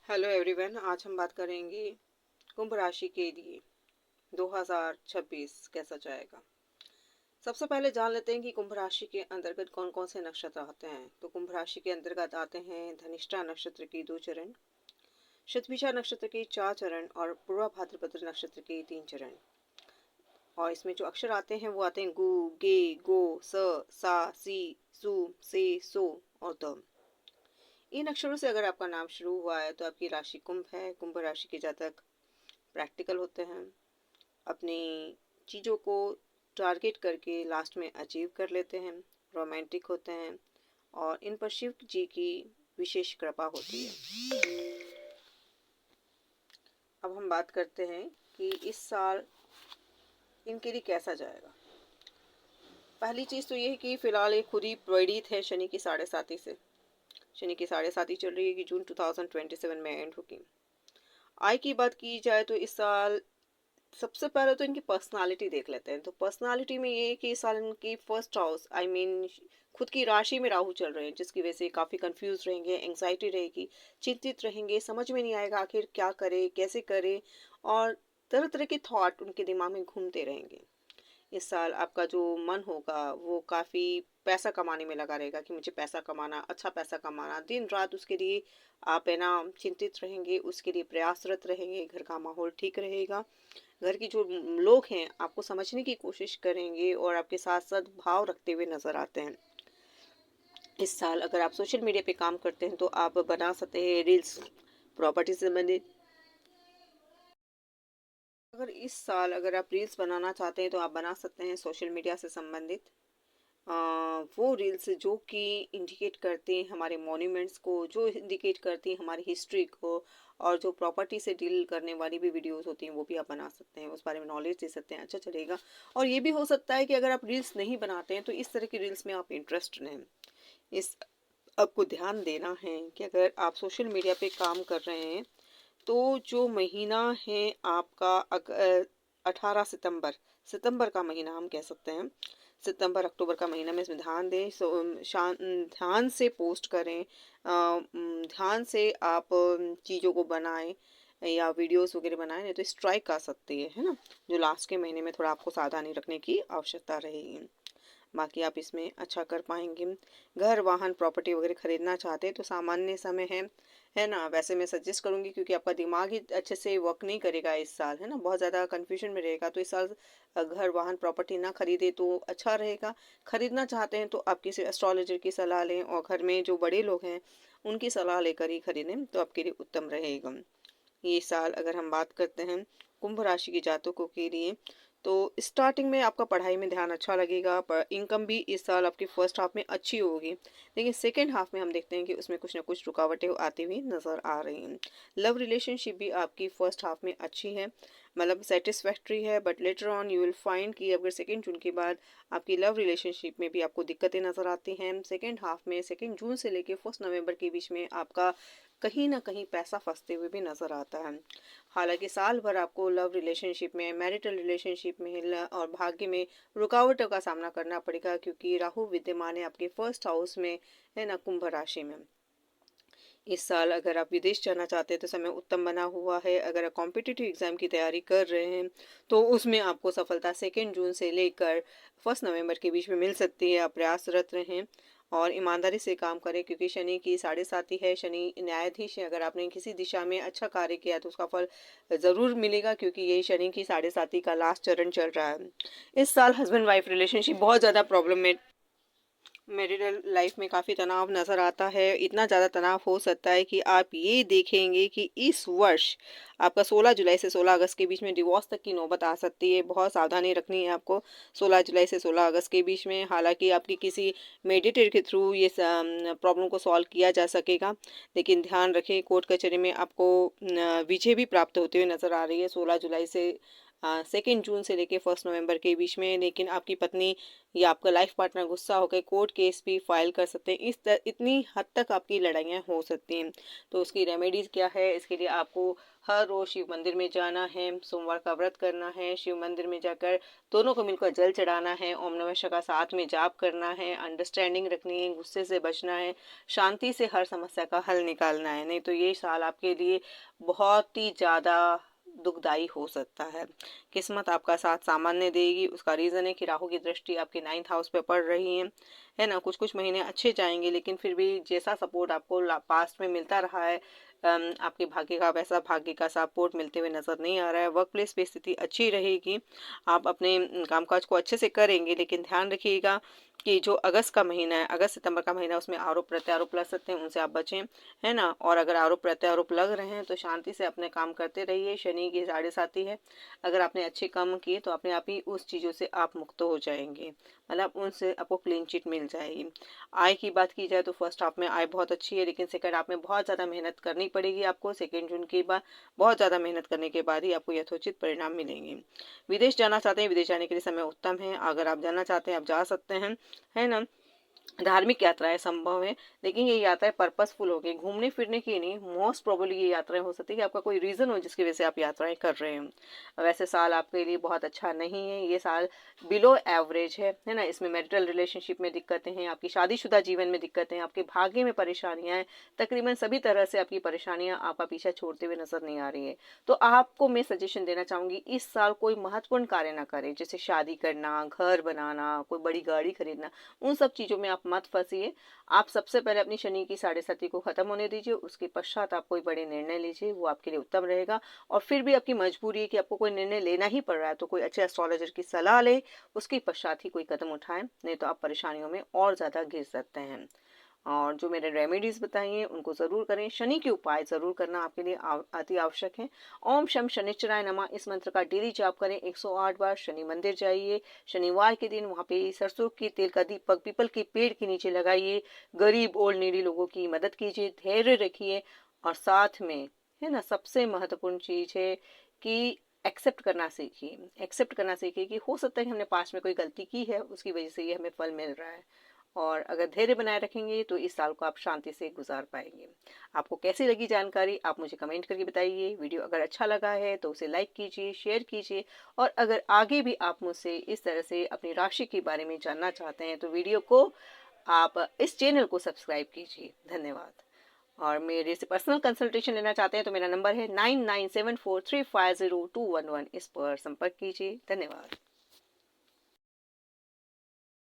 Hello everyone, आज हम बात करेंगे कुंभ राशि के लिए 2026 कैसा जाएगा। सबसे पहले जान लेते हैं कि कुंभ राशि के अंतर्गत कौन कौन से नक्षत्र आते हैं। तो कुंभ राशि के अंतर्गत आते हैं धनिष्ठा नक्षत्र के 2 चरण, शतभिषा नक्षत्र के 4 चरण और पूर्वा भाद्रपद नक्षत्र के 3 चरण। और इसमें जो अक्षर आते हैं वो आते हैं गु, गे, गो, स, सा, सी, सु, से, सो और द। इन अक्षरों से अगर आपका नाम शुरू हुआ है तो आपकी राशि कुंभ है। कुंभ राशि के जातक प्रैक्टिकल होते हैं, अपनी चीज़ों को टारगेट करके लास्ट में अचीव कर लेते हैं, रोमांटिक होते हैं और इन पर शिव जी की विशेष कृपा होती है। अब हम बात करते हैं कि इस साल इनके लिए कैसा जाएगा। पहली चीज़ तो ये है कि फिलहाल ये खुद ही प्रेरित है शनि की 7.5 से। शनि की 7.5 चल रही है कि जून 2027 में एंड होगी। आय की बात की जाए तो इस साल सबसे पहले तो इनकी पर्सनालिटी देख लेते हैं। तो पर्सनालिटी में ये है कि इस साल इनकी फर्स्ट हाउस खुद की राशि में राहु चल रहे हैं, जिसकी वजह से काफ़ी कंफ्यूज रहेंगे, एंग्जाइटी रहेगी, चिंतित रहेंगे, समझ में नहीं आएगा आखिर क्या करे कैसे करे, और तरह तरह के थॉट उनके दिमाग में घूमते रहेंगे। इस साल आपका जो मन होगा वो काफ़ी पैसा कमाने में लगा रहेगा कि मुझे पैसा कमाना, अच्छा पैसा कमाना, दिन रात उसके लिए आप है ना चिंतित रहेंगे, उसके लिए प्रयासरत रहेंगे। घर का माहौल ठीक रहेगा, घर की जो लोग हैं आपको समझने की कोशिश करेंगे और आपके साथ सद्भाव रखते हुए नजर आते हैं। इस साल अगर आप सोशल मीडिया पे काम करते हैं तो आप बना सकते हैं रील्स प्रॉपर्टी से संबंधित। अगर इस साल अगर आप रील्स बनाना चाहते हैं तो आप बना सकते हैं सोशल मीडिया से संबंधित वो रील्स जो कि इंडिकेट करते हैं हमारे मॉन्यूमेंट्स को, जो इंडिकेट करती हैं हमारी हिस्ट्री को, और जो प्रॉपर्टी से डील करने वाली भी वीडियोस होती हैं वो भी आप बना सकते हैं, उस बारे में नॉलेज दे सकते हैं, अच्छा चलेगा। और ये भी हो सकता है कि अगर आप रील्स नहीं बनाते हैं तो इस तरह की रील्स में आप इंटरेस्ट रहें। इस आपको ध्यान देना है कि अगर आप सोशल मीडिया पे काम कर रहे हैं तो जो महीना है आपका 18 सितंबर का महीना हम कह सकते हैं, सितंबर अक्टूबर का महीना में इसमें ध्यान दें। ध्यान से पोस्ट करें, ध्यान से आप चीज़ों को बनाएं या वीडियोस वगैरह बनाएं, नहीं तो स्ट्राइक आ सकती है ना। जो लास्ट के महीने में थोड़ा आपको सावधानी रखने की आवश्यकता रहेगी। बाकी आप इसमें अच्छा कर पाएंगे। घर वाहन प्रॉपर्टी वगैरह खरीदना चाहते हैं तो सामान्य समय है ना। वैसे मैं सजेस्ट करूंगी क्योंकि आपका दिमाग ही अच्छे से वर्क नहीं करेगा इस साल, है ना, बहुत ज़्यादा कंफ्यूजन में रहेगा। तो इस साल घर वाहन प्रॉपर्टी ना खरीदे तो अच्छा रहेगा। खरीदना चाहते हैं तो आप किसी एस्ट्रोलॉजर की सलाह लें और घर में जो बड़े लोग हैं उनकी सलाह लेकर ही खरीदें तो आपके लिए उत्तम रहेगा। ये साल अगर हम बात करते हैं कुंभ राशि के जातकों के लिए तो स्टार्टिंग में आपका पढ़ाई में ध्यान अच्छा लगेगा, पर इनकम भी इस साल आपकी फर्स्ट हाफ में अच्छी होगी, लेकिन सेकेंड हाफ में हम देखते हैं कि उसमें कुछ ना कुछ रुकावटें आती हुई नजर आ रही हैं। लव रिलेशनशिप भी आपकी फर्स्ट हाफ में अच्छी है, मतलब सेटिस्फैक्ट्री है, but later on you will find कि अगर 2 जून के बाद आपकी लव रिलेशनशिप में भी आपको दिक्कतें नजर आती हैं। सेकेंड हाफ में 2 जून से लेकर 1 नवंबर के बीच में आपका कहीं ना कहीं पैसा फंसते हुए भी नजर आता है। हालांकि साल भर आपको लव रिलेशनशिप में, मैरिटल रिलेशनशिप में और भाग्य में रुकावटों का सामना करना पड़ेगा, क्योंकि राहु विद्यमान है आपके फर्स्ट हाउस में, है ना, कुंभ राशि में। इस साल अगर आप विदेश जाना चाहते हैं तो समय उत्तम बना हुआ है। अगर आप कॉम्पिटिटिव एग्जाम की तैयारी कर रहे हैं तो उसमें आपको सफलता 2 जून से लेकर 1 नवंबर के बीच में मिल सकती है। आप प्रयासरत रहें और ईमानदारी से काम करें, क्योंकि शनि की 7.5 है, शनि न्यायाधीश है। अगर आपने किसी दिशा में अच्छा कार्य किया तो उसका फल ज़रूर मिलेगा, क्योंकि ये शनि की 7.5 का लास्ट चरण चल रहा है। इस साल हस्बैंड वाइफ रिलेशनशिप बहुत ज़्यादा प्रॉब्लम में, मैरिटल लाइफ में काफ़ी तनाव नज़र आता है। इतना ज़्यादा तनाव हो सकता है कि आप ये देखेंगे कि इस वर्ष आपका 16 जुलाई से 16 अगस्त के बीच में डिवोर्स तक की नौबत आ सकती है। बहुत सावधानी रखनी है आपको 16 जुलाई से 16 अगस्त के बीच में। हालांकि आपकी किसी मेडिएटर के थ्रू ये प्रॉब्लम को सॉल्व किया जा सकेगा, लेकिन ध्यान रखें कोर्ट कचहरी में आपको विजय भी प्राप्त होते हुए नज़र आ रही है 16 जुलाई से 2 जून से लेके 1 नवंबर के बीच में। लेकिन आपकी पत्नी या आपका लाइफ पार्टनर गुस्सा होकर कोर्ट केस भी फाइल कर सकते हैं। इतनी हद तक आपकी लड़ाइयाँ हो सकती हैं। तो उसकी रेमेडीज़ क्या है? इसके लिए आपको हर रोज़ शिव मंदिर में जाना है, सोमवार का व्रत करना है, शिव मंदिर में जाकर दोनों को मिलकर जल चढ़ाना है, ओम नमः शिवाय का साथ में जाप करना है, अंडरस्टैंडिंग रखनी है, गुस्से से बचना है, शांति से हर समस्या का हल निकालना है। नहीं तो ये साल आपके लिए बहुत ही ज़्यादा दुखदाई हो सकता है। किस्मत आपका साथ सामान्य देगी। उसका रीज़न है कि राहु की दृष्टि आपके 9th हाउस पे पड़ रही है ना। कुछ कुछ महीने अच्छे जाएंगे, लेकिन फिर भी जैसा सपोर्ट आपको पास्ट में मिलता रहा है, आपके भाग्य का वैसा भाग्य का सपोर्ट मिलते हुए नजर नहीं आ रहा है। वर्क प्लेस पे स्थिति अच्छी रहेगी। आप अपने कामकाज को अच्छे से करेंगे, लेकिन ध्यान रखिएगा कि जो अगस्त का महीना है, अगस्त सितंबर का महीना, उसमें आरोप प्रत्यारोप लग सकते हैं, उनसे आप बचें, है ना। और अगर आरोप प्रत्यारोप लग रहे हैं तो शांति से अपने काम करते रहिए। शनि की 7.5 है। अगर आपने अच्छे काम किए तो अपने आप ही उस चीज़ों से आप मुक्त हो जाएंगे, मतलब उनसे आपको क्लीन चिट मिल जाएगी। आय की बात की जाए तो फर्स्ट हाफ में आय बहुत अच्छी है, लेकिन सेकंड हाफ में बहुत ज़्यादा मेहनत करनी पड़ेगी आपको। 2 जून के बाद बहुत ज़्यादा मेहनत करने के बाद ही आपको यथोचित परिणाम मिलेंगे। विदेश जाना चाहते हैं, विदेश जाने के लिए समय उत्तम है। अगर आप जाना चाहते हैं आप जा सकते हैं, है ना। धार्मिक यात्राएं संभव है, लेकिन ये यात्राएं पर्पसफुल होगी, घूमने फिरने की नहीं। मोस्ट प्रोबेबली ये यात्राएं हो सकती है कि आपका कोई रीजन हो जिसकी वजह से आप यात्राएं कर रहे हैं। वैसे साल आपके लिए बहुत अच्छा नहीं है, ये साल बिलो एवरेज है ना। इसमें मैरिटल रिलेशनशिप में दिक्कतें हैं, आपकी शादीशुदा जीवन में दिक्कतें हैं, आपके भाग्य में परेशानियां हैं। तकरीबन सभी तरह से आपकी परेशानियां आपका पीछा छोड़ते हुए नजर नहीं आ रही है। तो आपको मैं सजेशन देना चाहूंगी, इस साल कोई महत्वपूर्ण कार्य ना करें, जैसे शादी करना, घर बनाना, कोई बड़ी गाड़ी खरीदना। उन सब चीज़ों में आप मत फंसिए। आप सबसे पहले अपनी शनि की 7.5 को खत्म होने दीजिए, उसके पश्चात आप कोई बड़े निर्णय लीजिए, वो आपके लिए उत्तम रहेगा। और फिर भी आपकी मजबूरी है कि आपको कोई निर्णय लेना ही पड़ रहा है, तो कोई अच्छे एस्ट्रोलॉजर की सलाह ले, उसके पश्चात ही कोई कदम उठाएं, नहीं तो आप परेशानियों में और ज़्यादा घिर सकते हैं। और जो मैंने रेमेडीज बताई हैं उनको ज़रूर करें। शनि के उपाय ज़रूर करना आपके लिए अति आवश्यक है। ओम शम शनिश्चराय नमः इस मंत्र का डेली जाप करें 108 बार। शनि मंदिर जाइए, शनिवार के दिन वहाँ पे सरसों के तेल का दीपक पीपल के पेड़ के नीचे लगाइए। गरीब ओल्ड नीडी लोगों की मदद कीजिए, धैर्य रखिए। और साथ में, है ना, सबसे महत्वपूर्ण चीज़ है कि एक्सेप्ट करना सीखिए। एक्सेप्ट करना सीखिए कि हो सकता है कि हमने पास्ट में कोई गलती की है, उसकी वजह से ये हमें फल मिल रहा है। और अगर धैर्य बनाए रखेंगे तो इस साल को आप शांति से गुजार पाएंगे। आपको कैसी लगी जानकारी आप मुझे कमेंट करके बताइए। वीडियो अगर अच्छा लगा है तो उसे लाइक कीजिए, शेयर कीजिए। और अगर आगे भी आप मुझसे इस तरह से अपनी राशि के बारे में जानना चाहते हैं तो वीडियो को आप इस चैनल को सब्सक्राइब कीजिए। धन्यवाद। और मेरे से पर्सनल कंसल्टेशन लेना चाहते हैं तो मेरा नंबर है 9974350211। इस पर संपर्क कीजिए। धन्यवाद।